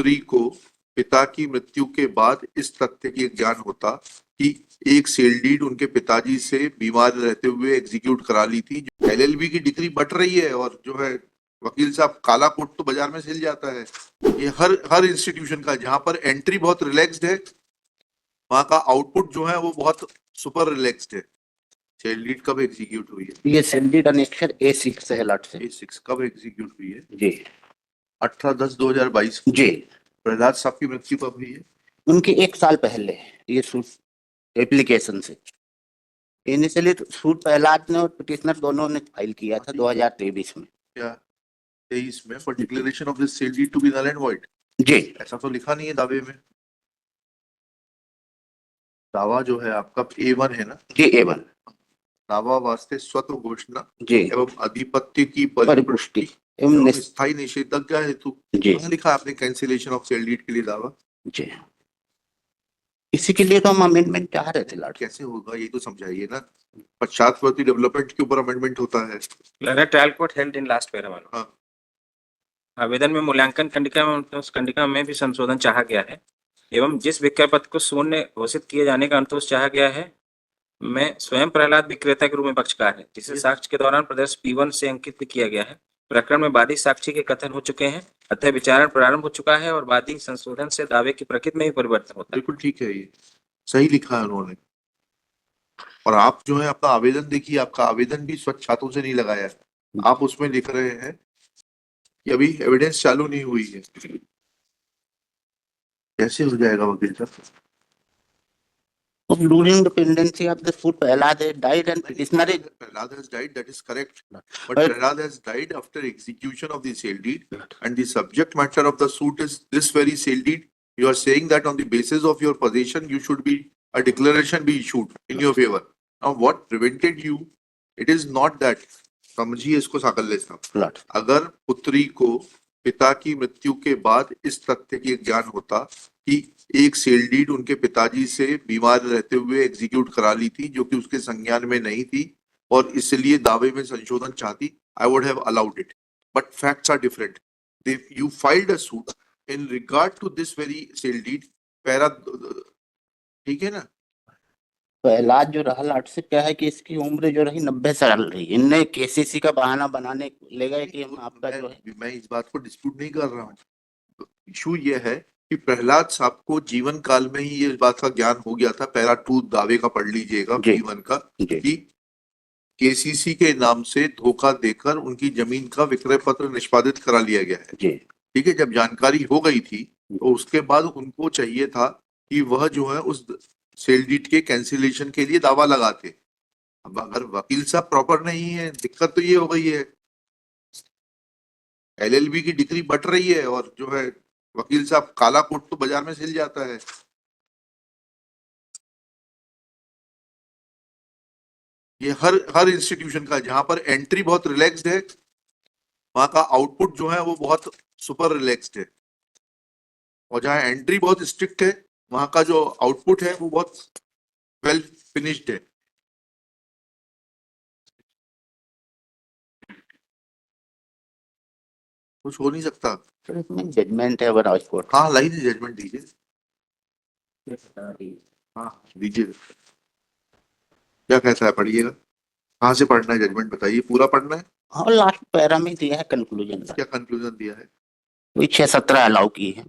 पुत्री को पिता की मृत्यु के बाद इस तथ्य की ज्ञान होता कि एक सेल डीड उनके पिताजी से बीमार रहते हुए एग्जीक्यूट करा ली थी। एलएलबी की डिग्री बट रही है और जो है वकील साहब काला कोट तो बाजार में सिल जाता है। ये हर इंस्टीट्यूशन का, जहां पर एंट्री बहुत रिलैक्स्ड है वहां का आउटपुट जो है वो बहुत सुपर रिलैक्स्ड है। सेल डीड कब एग्जीक्यूट हुई है? ये सेल डीड अनेक्शन A6 है लट से। A6 कब एग्जीक्यूट हुई है? जी 18/10/2022 को। जी। प्रहलाद साहब की मृत्यु कब हुई है? उनके 1 साल पहले ये सूट एप्लीकेशन से इनिशियली सूट प्रहलाद ने और पिटिशनर दोनों ने फाइल किया था 2023 में। क्या 23 में? For declaration of this sale deed to be null and void. जी ऐसा तो लिखा नहीं है दावे में। दावा जो है आपका A1 है ना? जी A1। दावा वास्ते स्वतः घोषणा जी एवं अधिपत्य की परिपुष्टि एवं स्थायी निषेधाज्ञा हेतु। जी कहाँ लिखा आपने कैंसिलेशन ऑफ सेल डीड के लिए दावा? जी। इसी के लिए तो हम अमेंडमेंट चाह रहे थे लड़। कैसे होगा ये तो समझाइए ना। पश्चातवर्ती डेवलपमेंट के ऊपर अमेंडमेंट होता है। Trial court held in last para. हाँ। आवेदन में मूल्यांकन कंडिका में उस कंडिका में भी संशोधन चाहा गया है एवं जिस विक्रय पत्र को शून्य घोषित किए जाने का अंतोष चाहा गया है मैं स्वयं प्रहलाद विक्रेता के रूप में पक्षकार है, जिसे साक्ष्य के दौरान प्रदर्श P1 से अंकित भी किया गया है। प्रकरण में वादी साक्षी के कथन हो चुके हैं, अतः विचारण प्रारंभ हो चुका है और वादी संशोधन से दावे की प्रकृति में भी परिवर्तन होता है। बिल्कुल ठीक है, ये सही लिखा है उन्होंने। और आप जो है अपना आवेदन देखिए, आपका आवेदन भी स्वच्छ हाथों से नहीं लगाया है। आप उसमें लिख रहे हैं कि अभी एविडेंस चालू नहीं हुई है। कैसे हो जाएगा वकील साहब? During the pendency of the suit, Prahlad had died and petitioner is. Prahlad has died, that is correct. But Prahlad has died after execution of the sale deed, and the subject matter of the suit is this very sale deed. You are saying that on the basis of your possession, you should be a declaration be issued in your favor. Now, what prevented you? It is not that. समझिए इसको साकल ले साहब। अगर पुत्री को पिता की मृत्यु के बाद इस तथ्य की ज्ञान होता कि एक सेल डीड उनके पिताजी से बीमार रहते हुए एग्जीक्यूट करा ली थी, जो कि उसके संज्ञान में नहीं थी और इसलिए दावे में संशोधन चाहती, I would have allowed it, but facts are different. You filed a suit in regard to this very sale deed para, ठीक है ना? प्रहलाद जो रहा लाट से क्या है कि इसकी उम्र जो रही 90 साल रही। इनने केसीसी का बहाना बनाने ले गए कि हम आपका जो है। मैं इस बात को डिस्प्यूट नहीं कर रहा हूँ। इशू ये है कि प्रहलाद साहब को जीवन काल में ही ये बात का ज्ञान हो गया था। पैरा 2 दावे का पढ़ लीजिएगा P1 का, कि केसीसी के नाम से धोखा देकर उनकी जमीन का विक्रय पत्र निष्पादित करा लिया गया है। ठीक है, जब जानकारी हो गई थी तो उसके बाद उनको चाहिए था कि वह जो है उस सेल डीड के कैंसिलेशन के लिए दावा लगाते। अब अगर वकील साहब प्रॉपर नहीं है, दिक्कत तो ये हो गई है। एलएलबी की डिग्री बट रही है और जो है वकील साहब काला कोट तो बाजार में सिल जाता है। ये हर इंस्टीट्यूशन का, जहां पर एंट्री बहुत रिलैक्स्ड है वहां का आउटपुट जो है वो बहुत सुपर रिलैक्स्ड है, और जहां एंट्री बहुत स्ट्रिक्ट है वहां का जो आउटपुट है वो बहुत वेल फिनिश्ड है। कुछ हो नहीं सकता। जजमेंट है हाउस कोर्ट। हाँ लाइए जजमेंट दीजिए। हाँ दीजिए, क्या कहता है पढ़िएगा। कहाँ से पढ़ना है जजमेंट बताइए, पूरा पढ़ना है? हाँ लास्ट पैरा में दिया है कंक्लूजन। क्या कंक्लूजन दिया है? वही 6-17 अलाउ की है।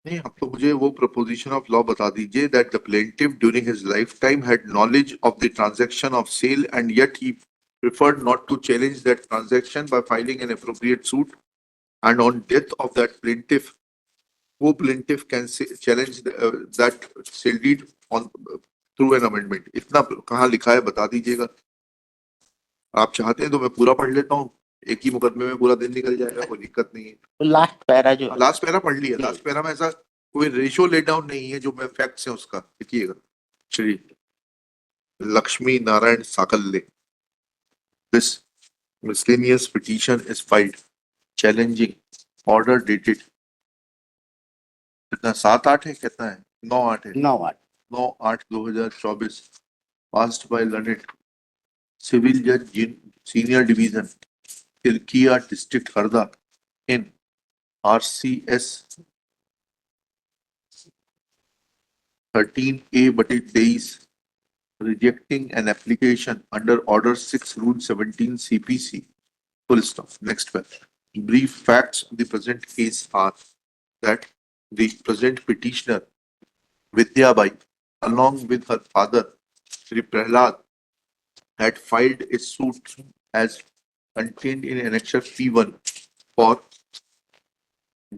नहीं, आप तो मुझे वो प्रपोजिशन ऑफ लॉ बता दीजिए that the plaintiff during his lifetime had knowledge of the transaction of sale and yet he preferred not to challenge that transaction by filing an appropriate suit, and on death of that plaintiff, who plaintiff can challenge that sale deed on through an amendment। इतना कहाँ लिखा है बता दीजिएगा। आप चाहते हैं तो मैं पूरा पढ़ लेता हूँ, एक ही मुकदमे में पूरा दिन निकल जाएगा, कोई दिक्कत नहीं है। तो लास्ट पैरा जो लास्ट पैरा पढ़ लिया। लास्ट पैरा में ऐसा कोई रेशियो लेट डाउन नहीं है, जो मैं फैक्ट्स है उसका लिखिएगा। Shri Lakshmi Narayan Sakalle, this miscellaneous petition is filed challenging order dated कितना 7/8 है, कितना है 9/8 है 9/8/2024 passed by learned civil judge senior division तिरकिया district Harda in RCS 13A/23 rejecting an application under Order 6 Rule 17 CPC. Full stop. Next one. Brief facts of the present case are that the present petitioner Vidya Bai, along with her father Sri Prahlad, had filed a suit as contained in Annexure P1 for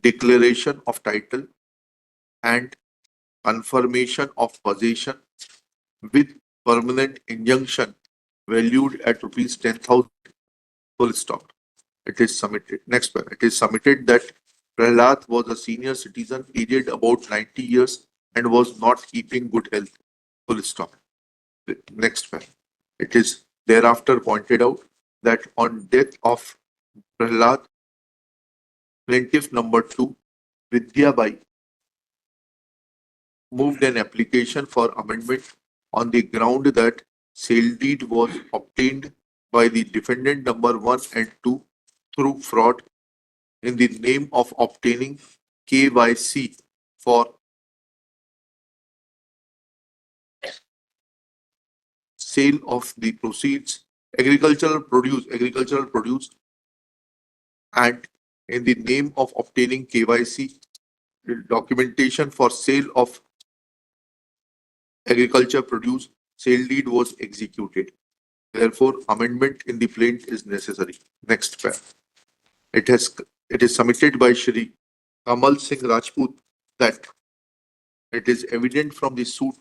declaration of title and confirmation of possession with permanent injunction valued at rupees 10,000. Full stop. It is submitted. Next one. It is submitted that Prahlad was a senior citizen aged about 90 years and was not keeping good health. Full stop. Next one. It is thereafter pointed out that on death of Prahlad, plaintiff number 2, Vidya Bai, moved an application for amendment on the ground that sale deed was obtained by the defendant number 1 and 2 through fraud in the name of obtaining KYC for sale of the proceeds, agricultural produce, and in the name of obtaining KYC documentation for sale of agriculture produce, sale deed was executed. Therefore, amendment in the plaint is necessary. Next pair. It is submitted by Shri Kamal Singh Rajput that it is evident from the suit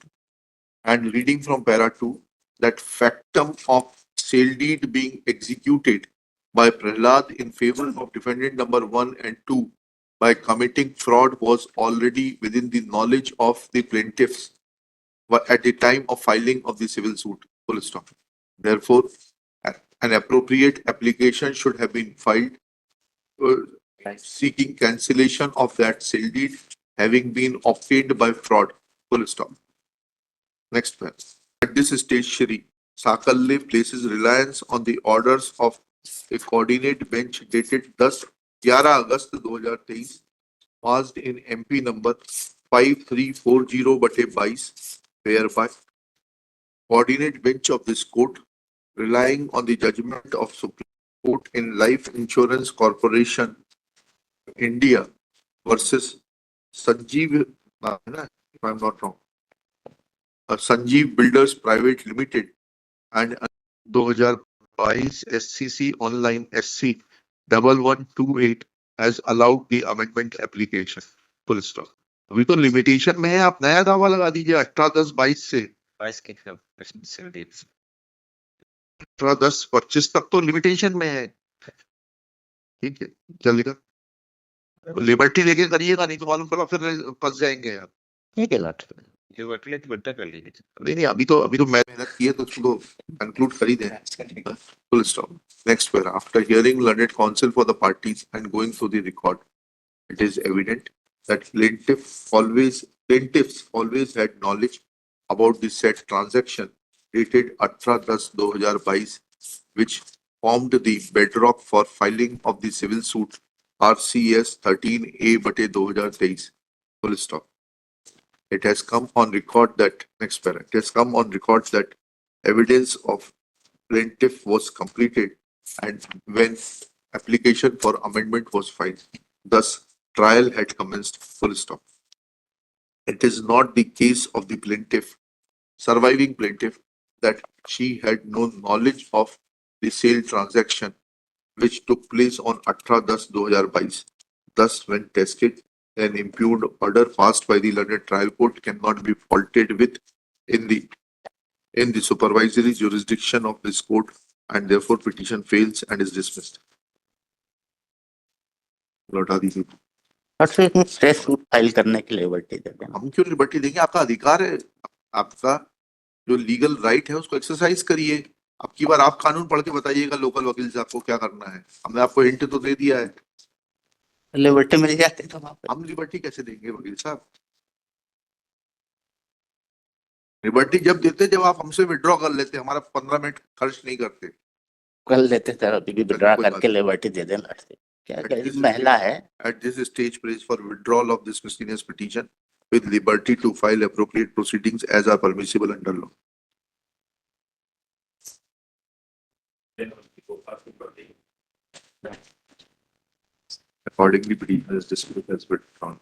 and reading from para 2 that factum of sale deed being executed by Prahlad in favor of defendant number 1 and 2 by committing fraud was already within the knowledge of the plaintiffs at the time of filing of the civil suit. Full stop. Therefore, an appropriate application should have been filed seeking cancellation of that sale deed having been obtained by fraud. Full stop. Next one. At this stage, Shri Sakalle places reliance on the orders of a coordinate bench dated 11 August 2023 passed in MP number 5340/22, whereby coordinate bench of this court, relying on the judgment of Supreme Court in Life Insurance Corporation India versus Sanjeev, if I'm not wrong, Sanjeev Builders Private Limited and 2022 SCC Online SC 1128 has allowed the amendment application. Full stop. अभी तो limitation में है, आप नया दावा लगा दीजिए 18/10/22 से 18/10/25 तक तो लिमिटेशन में है. ठीक है, चलेगा. लिबर्टी लेके करिएगा, नहीं तो मालूम पड़ा फिर फंस जाएंगे आप. ठीक है लाट नहीं, अभी तो मैं मेहनत की है तो उसको कंक्लूड कर ही दें. Full stop. Next para. After hearing learned counsel for the parties and going through the record, it is evident that plaintiffs always had knowledge about the said transaction dated 18/10/2022, which formed the bedrock for filing of the civil suit RCS 13A/2023. Full stop. It has come on record that, next para, it has come on record that evidence of plaintiff was completed and when application for amendment was filed, thus trial had commenced. Full stop. It is not the case of the plaintiff, surviving plaintiff, that she had no knowledge of the sale transaction which took place on 18/10/2022. Thus, when tested, an impugned order passed by the learned trial court cannot be faulted with in the supervisory jurisdiction of this court, and therefore petition fails and is dismissed. लौटा दीजिए. से stress suit file करने के लिए liberty दे देना. हम क्यों liberty देंगे? आपका अधिकार है, आपका जो लीगल राइट है उसको एक्सरसाइज करिए. अब की बार आप कानून पढ़ के बताइएगा लोकल वकील से आपको क्या करना है. हमने आपको हिंट तो दे दिया है. लिबर्टी मिल जाती तो हम लिबर्टी कैसे देंगे वकील साहब? लिबर्टी जब देते जब आप हमसे विड्रॉ कर लेते, हमारा 15 मिनट खर्च नहीं करते. कर लेते सर, अभी भी विड्रा करके लिबर्टी दे देना. क्या गरीब महिला है, At this stage, prays for withdrawal of this miscellaneous petition with liberty to file appropriate proceedings as are permissible under law. Accordingly, petition is dismissed as withdrawn.